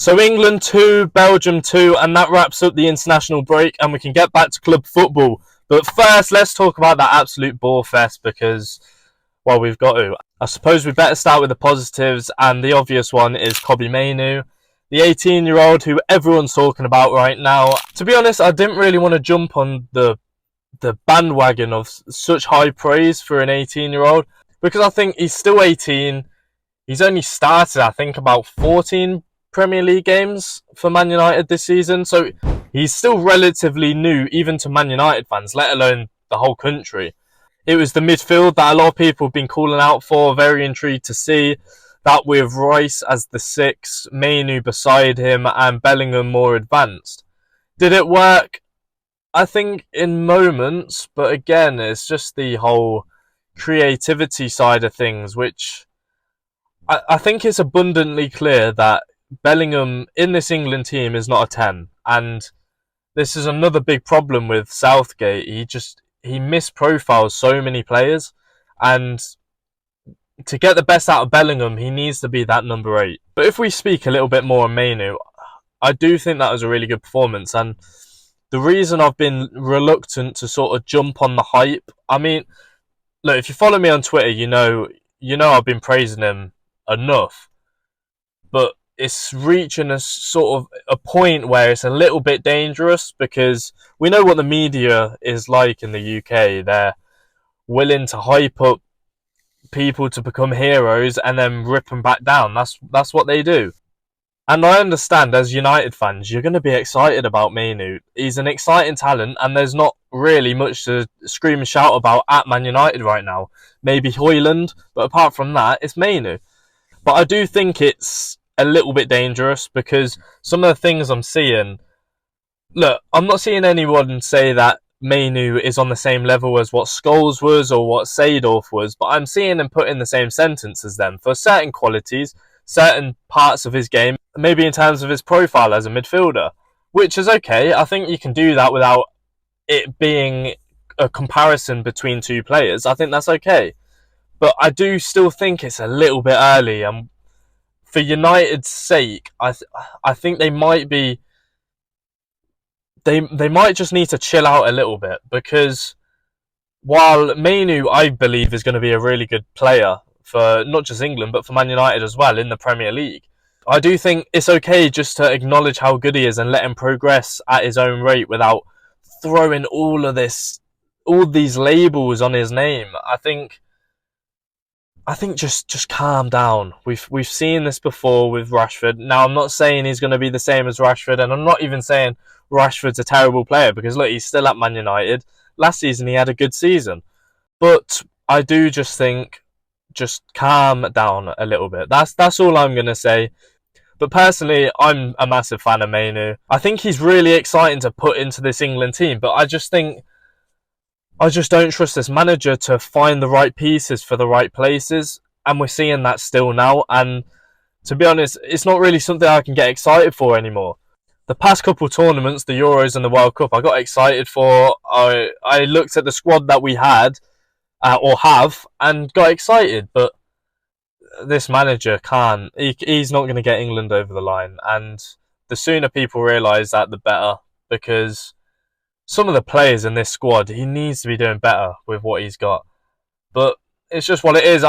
So England 2, Belgium 2, and that wraps up the international break, and we can get back to club football. But first, let's talk about that absolute borefest because, well, we've got to. I suppose we better start with the positives, and the obvious one is Kobbie Mainoo, the 18-year-old who everyone's talking about right now. To be honest, I didn't really want to jump on the bandwagon of such high praise for an 18-year-old because I think he's still 18. He's only started, I think, about 14 Premier League games for Man United this season, so he's still relatively new even to Man United fans, let alone the whole country. It was the midfield that a lot of people have been calling out for, very intrigued to see that with Rice as the 6, Mainoo beside him and Bellingham more advanced. Did it work? I think in moments, but again, it's just the whole creativity side of things, which I think it's abundantly clear that Bellingham in this England team is not a 10, and this is another big problem with Southgate. He misprofiles so many players, and to get the best out of Bellingham, he needs to be that number 8. But if we speak a little bit more on Mainoo, I do think that was a really good performance, and the reason I've been reluctant to sort of jump on the hype, I mean, look, if you follow me on Twitter, you know I've been praising him enough, but it's reaching a sort of a point where it's a little bit dangerous because we know what the media is like in the UK. They're willing to hype up people to become heroes and then rip them back down. That's what they do. And I understand as United fans, you're going to be excited about Mainoo. He's an exciting talent, and there's not really much to scream and shout about at Man United right now. Maybe Højlund, but apart from that, it's Mainoo. But I do think it's a little bit dangerous because some of the things I'm seeing... Look, I'm not seeing anyone say that Mainoo is on the same level as what Scholes was or what Seedorf was, but I'm seeing him put in the same sentence as them for certain qualities, certain parts of his game, maybe in terms of his profile as a midfielder, which is okay. I think you can do that without it being a comparison between two players. I think that's okay. But I do still think it's a little bit early, and for United's sake, I think they might be... They might just need to chill out a little bit, because while Mainoo, I believe, is going to be a really good player for not just England, but for Man United as well in the Premier League, I do think it's okay just to acknowledge how good he is and let him progress at his own rate without throwing all these labels on his name. I think just calm down. We've seen this before with Rashford. Now, I'm not saying he's going to be the same as Rashford, and I'm not even saying Rashford's a terrible player, because look, he's still at Man United. Last season he had a good season. But I do just think, just calm down a little bit. That's all I'm going to say. But personally, I'm a massive fan of Mainoo. I think he's really exciting to put into this England team, but I just don't trust this manager to find the right pieces for the right places, and we're seeing that still now. And to be honest, it's not really something I can get excited for anymore. The past couple of tournaments, the Euros and the World Cup, I got excited for. I looked at the squad that we had, or have, and got excited, but this manager can't. He's not going to get England over the line, and the sooner people realise that, the better, because some of the players in this squad, he needs to be doing better with what he's got. But it's just what it is.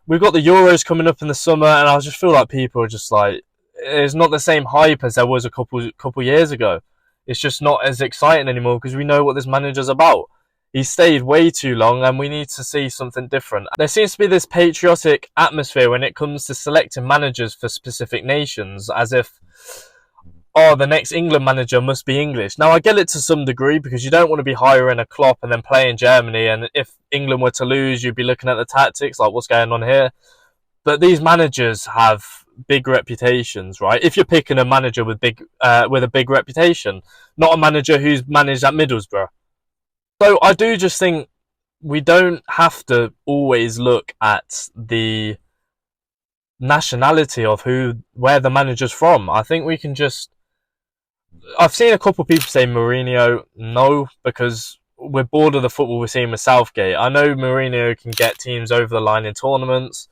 We've got the Euros coming up in the summer, and I just feel like people are just like, it's not the same hype as there was a couple years ago. It's just not as exciting anymore because we know what this manager's about. He's stayed way too long, and we need to see something different. There seems to be this patriotic atmosphere when it comes to selecting managers for specific nations, as if, oh, the next England manager must be English. Now, I get it to some degree, because you don't want to be hiring a Klopp and then playing Germany, and if England were to lose, you'd be looking at the tactics, like what's going on here. But these managers have big reputations, right? If you're picking a manager with a big reputation, not a manager who's managed at Middlesbrough. So I do just think we don't have to always look at the nationality of where the manager's from. I think we can just... I've seen a couple of people say Mourinho. No, because we're bored of the football we're seeing with Southgate. I know Mourinho can get teams over the line in tournaments.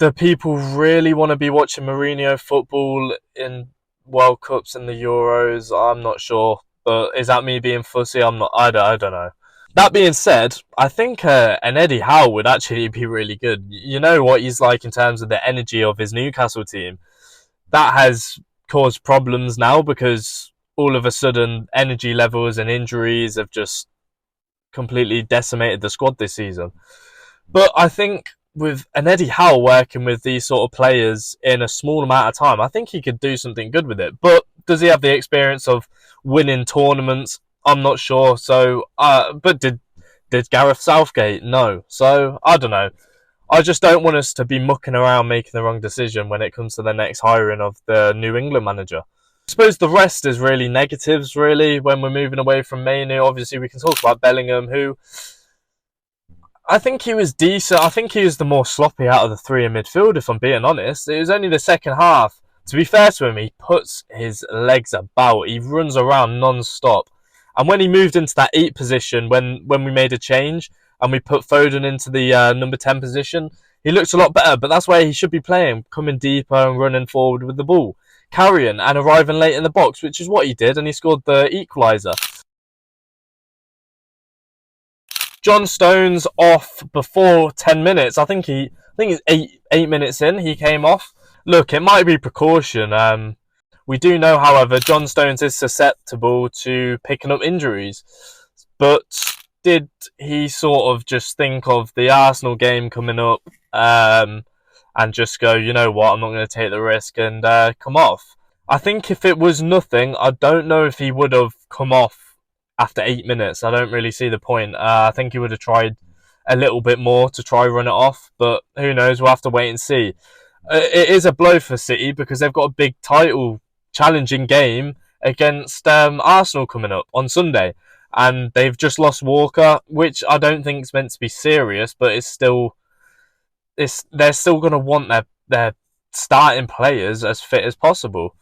do people really want to be watching Mourinho football in World Cups and the Euros? I'm not sure. But is that me being fussy? I'm not. I don't know. That being said, I think an Eddie Howe would actually be really good. You know what he's like in terms of the energy of his Newcastle team. That has caused problems now because all of a sudden energy levels and injuries have just completely decimated the squad this season. But I think with an Eddie Howe working with these sort of players in a small amount of time, I think he could do something good with it. But does he have the experience of winning tournaments? I'm not sure. So, but did Gareth Southgate? No. So I don't know. I just don't want us to be mucking around making the wrong decision when it comes to the next hiring of the New England manager. I suppose the rest is really negatives, really, when we're moving away from Mainoo. Obviously, we can talk about Bellingham, who I think he was decent. I think he was the more sloppy out of the three in midfield, if I'm being honest. It was only the second half. To be fair to him, he puts his legs about. He runs around non-stop. And when he moved into that 8 position, when we made a change and we put Foden into the number 10 position, he looks a lot better. But that's where he should be playing, coming deeper and running forward with the ball, carrying and arriving late in the box, which is what he did, and he scored the equaliser. John Stones off before 10 minutes. I think it's 8 minutes in, he came off. Look, it might be precaution. We do know, however, John Stones is susceptible to picking up injuries. But did he sort of just think of the Arsenal game coming up and just go, you know what, I'm not going to take the risk and come off? I think if it was nothing, I don't know if he would have come off after 8 minutes. I don't really see the point. I think he would have tried a little bit more to try run it off, but who knows? We'll have to wait and see. It is a blow for City because they've got a big title challenging game against Arsenal coming up on Sunday, and they've just lost Walker, which I don't think is meant to be serious, but they're still going to want their starting players as fit as possible.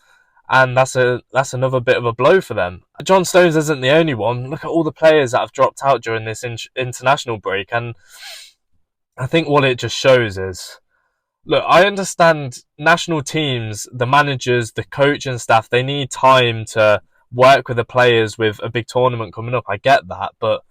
And that's another bit of a blow for them. John Stones isn't the only one. Look at all the players that have dropped out during this international break. And I think what it just shows is, look, I understand national teams, the managers, the coaching staff, they need time to work with the players with a big tournament coming up. I get that. But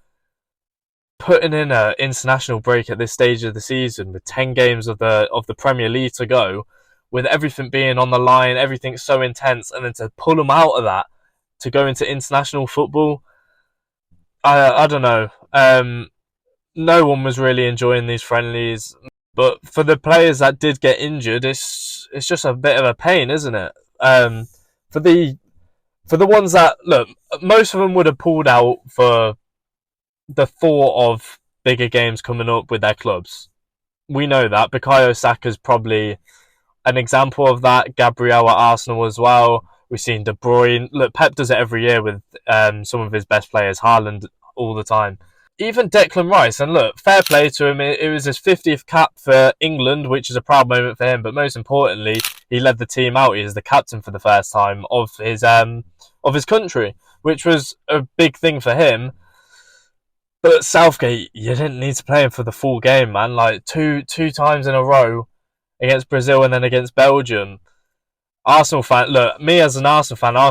putting in an international break at this stage of the season with 10 games of the Premier League to go, with everything being on the line, everything's so intense, and then to pull them out of that to go into international football, I don't know. No one was really enjoying these friendlies, but for the players that did get injured, it's just a bit of a pain, isn't it? For the ones that, look, most of them would have pulled out for the thought of bigger games coming up with their clubs. We know that. Bukayo Saka's probably an example of that. Gabriel at Arsenal as well. We've seen De Bruyne. Look, Pep does it every year with some of his best players, Haaland all the time. Even Declan Rice, and look, fair play to him. It was his 50th cap for England, which is a proud moment for him. But most importantly, he led the team out. He was the captain for the first time of his country, which was a big thing for him. But Southgate, you didn't need to play him for the full game, man. Like two times in a row against Brazil and then against Belgium. Arsenal fan, look, me as an Arsenal fan, I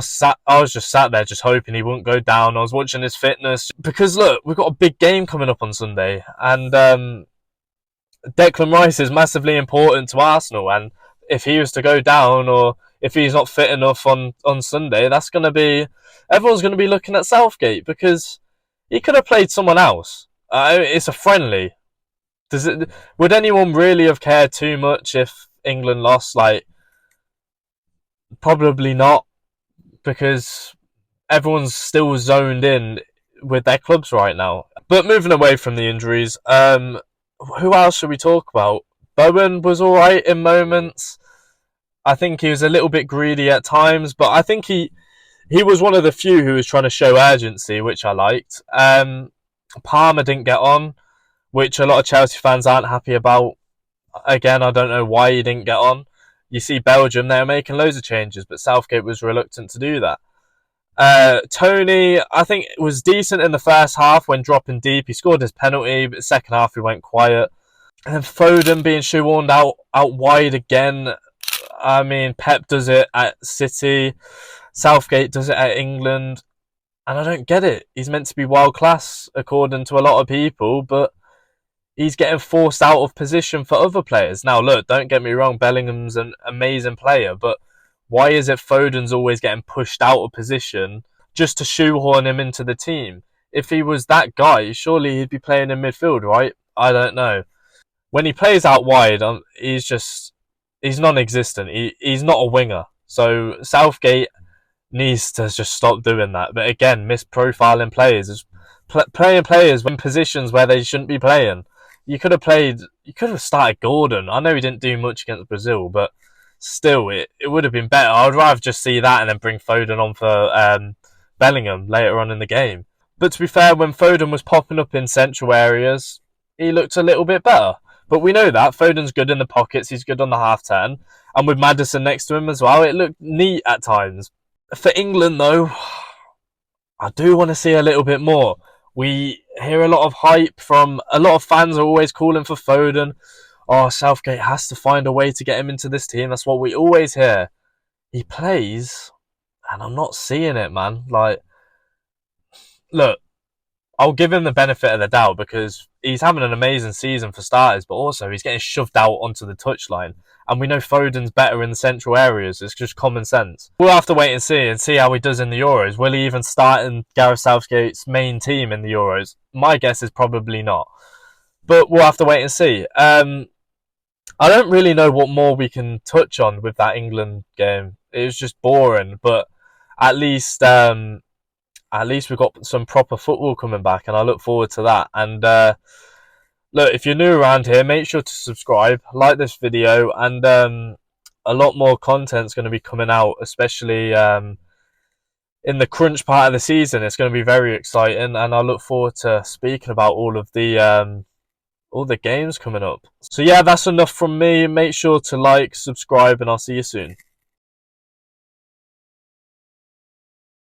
was just sat there just hoping he wouldn't go down. I was watching his fitness because look, we've got a big game coming up on Sunday, and Declan Rice is massively important to Arsenal. And if he was to go down, or if he's not fit enough on Sunday, that's going to be, everyone's going to be looking at Southgate because he could have played someone else. It's a friendly. Would anyone really have cared too much if England lost? Like, probably not, because everyone's still zoned in with their clubs right now. But moving away from the injuries, who else should we talk about? Bowen was alright in moments. I think he was a little bit greedy at times, but I think he was one of the few who was trying to show urgency, which I liked. Palmer didn't get on, which a lot of Chelsea fans aren't happy about. Again, I don't know why he didn't get on. You see Belgium, they were making loads of changes, but Southgate was reluctant to do that. Tony, I think, was decent in the first half when dropping deep. He scored his penalty, but the second half he went quiet. And then Foden being shoehorned out wide again. I mean, Pep does it at City, Southgate does it at England, and I don't get it. He's meant to be world class according to a lot of people, but he's getting forced out of position for other players. Now, look, don't get me wrong, Bellingham's an amazing player, but why is it Foden's always getting pushed out of position just to shoehorn him into the team? If he was that guy, surely he'd be playing in midfield, right? I don't know. When he plays out wide, he's non-existent. He's not a winger. So Southgate needs to just stop doing that. But again, misprofiling players, playing players in positions where they shouldn't be playing. You could have started Gordon. I know he didn't do much against Brazil, but still, it would have been better. I'd rather just see that and then bring Foden on for Bellingham later on in the game. But to be fair, when Foden was popping up in central areas, he looked a little bit better. But we know that Foden's good in the pockets. He's good on the half-turn. And with Maddison next to him as well, it looked neat at times. For England, though, I do want to see a little bit more. We hear a lot of hype from a lot of fans are always calling for Foden. Oh, Southgate has to find a way to get him into this team. That's what we always hear. He plays, and I'm not seeing it, man. Like, look, I'll give him the benefit of the doubt because he's having an amazing season for starters, but also he's getting shoved out onto the touchline. And we know Foden's better in the central areas. It's just common sense. We'll have to wait and see how he does in the Euros. Will he even start in Gareth Southgate's main team in the Euros? My guess is probably not. But we'll have to wait and see. I don't really know what more we can touch on with that England game. It was just boring, but at least we've got some proper football coming back, and I look forward to that. And look, if you're new around here, make sure to subscribe, like this video, and a lot more content's going to be coming out, especially in the crunch part of the season. It's going to be very exciting, and I look forward to speaking about all the games coming up. So yeah, that's enough from me. Make sure to like, subscribe, and I'll see you soon.